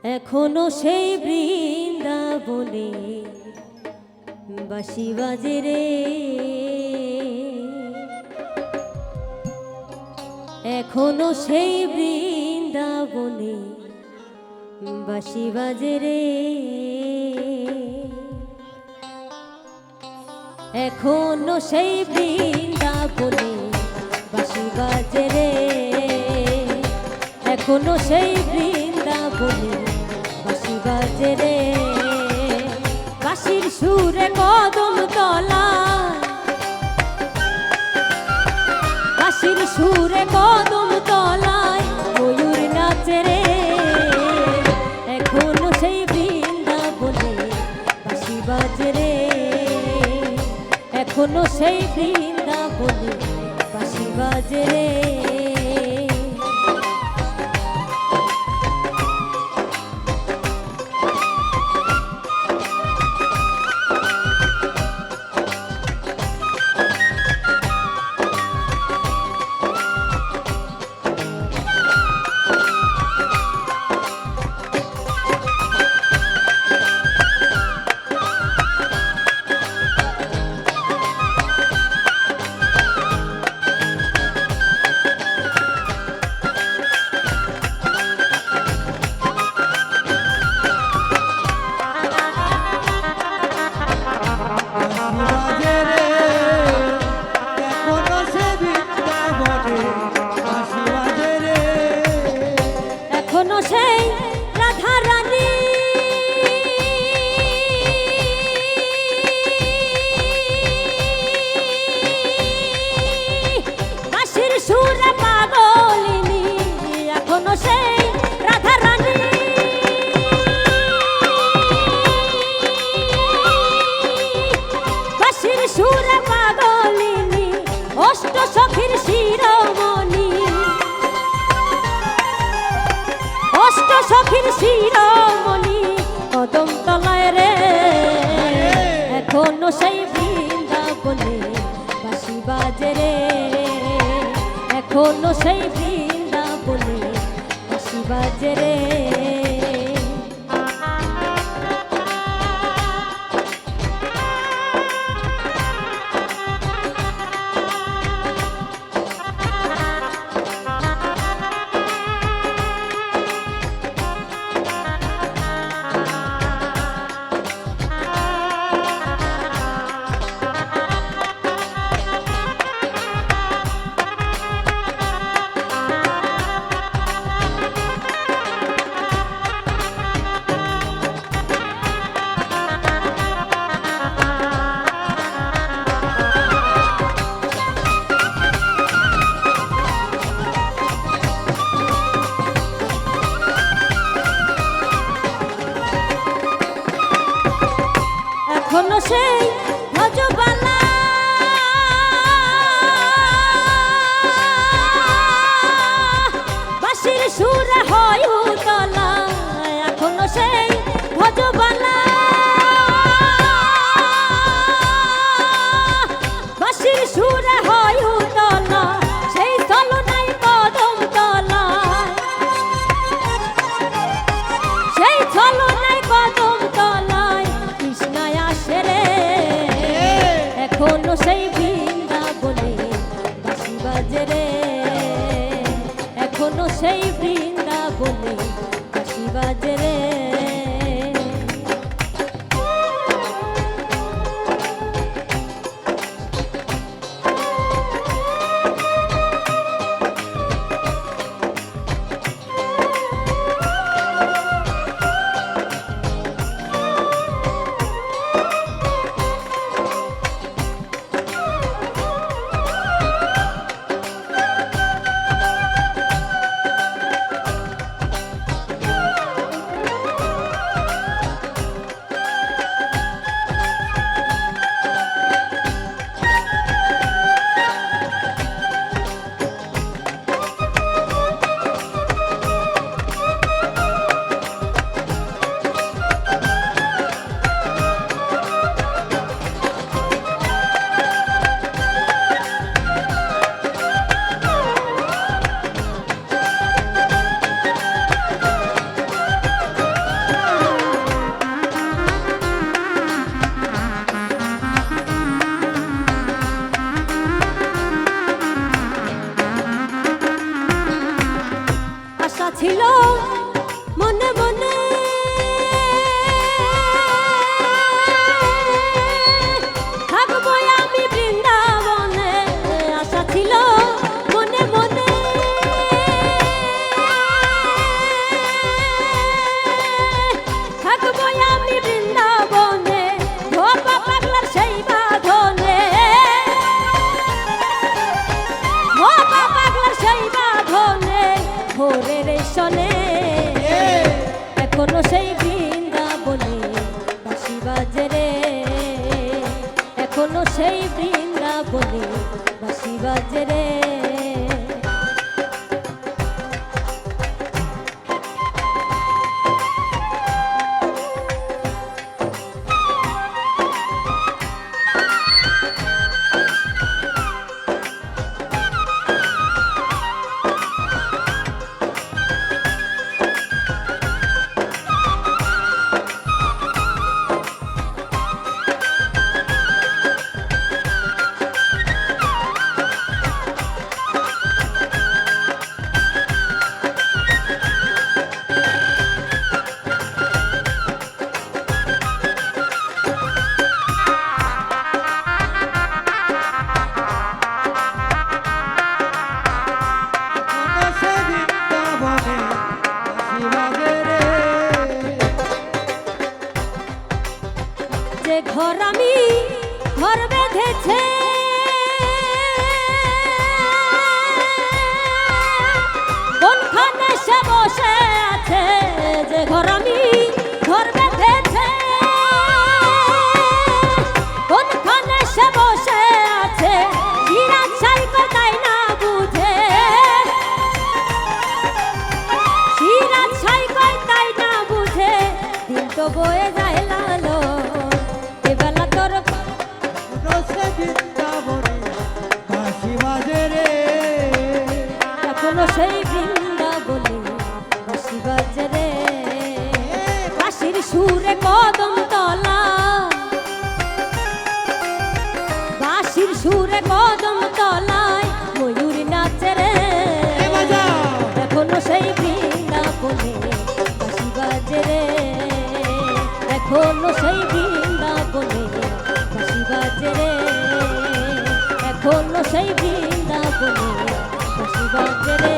এখনো সেই বৃন্দাবনে বাঁশি বাজে রে, এখনো সেই বৃন্দাবনে বাঁশি বাজে রে, এখনো সেই বৃন্দাবনে বাঁশি বাজে রে, এখনো সেই বৃন্দাবনে বাঁশি বাজে রে। বাঁশির সুরে কদম তলায়, বাঁশির সুরে কদম তলায় ময়ূর নাচে রে, এখনো সেই বৃন্দাবনে বাঁশি বাজে রে, এখনো সেই বৃন্দাবনে বাঁশি বাজে রে। এখনো সেই রাধা রানী, বাঁশির সুরে পাগলিনী, এখনো সেই রাধা রানী, বাঁশির সুরে পাগলিনী, অষ্ট সখীর শিরোমণি, অষ্ট সখীর শিরোমণি কদম তলায় রে, এখনো সেই বৃন্দাবনে বাঁশি বাজে রে, এখনো সেই বৃন্দাবনে বাঁশি বাজে রে। এখনো সেই ভজবালা, বাঁশির সুরে হয় উতলা, এখনো সেই ভজবালা, বাঁশির সুরে হয় উতলা, সেই চলনাই কদম তলায়, সেই চলনাই কদম তলায় কৃষ্ণায় আসে রে, এখনো সেই বৃন্দাবনে বাঁশি বাজে রে, এখনো সেই বৃন্দাবনে বাঁশি বাজে রে। এখনো সেই বৃন্দাবনে বাঁশি বাজে রে, এখনো সেই বৃন্দাবনে বাঁশি বাজে রে। যে ঘর আমি ঘর বেঁধেছে কোনখানে সে বসে আছে, যে ঘর আমি ঘর বেঁধেছে কোনখানে সে বসে আছে, সিরাজ ছাই কথাই না বুঝে, সিরাজ ছাই কথাই না বুঝে, দিন তো বয়ে যায় লালো এবেলা তোর এখনো সেই বৃন্দাবনে বাঁশি বাজে রে, বাঁশির সুরে কদম তলা, বাঁশির সুরে কদম তলায় ময়ূর নাচে রে, এখনো সেই বৃন্দাবনে বাঁশি বাজে রে, এখনো সেই বৃন্দাবনে বাঁশি বাজে রে, এখনো সেই বৃন্দাবনে বাঁশি বাজে রে।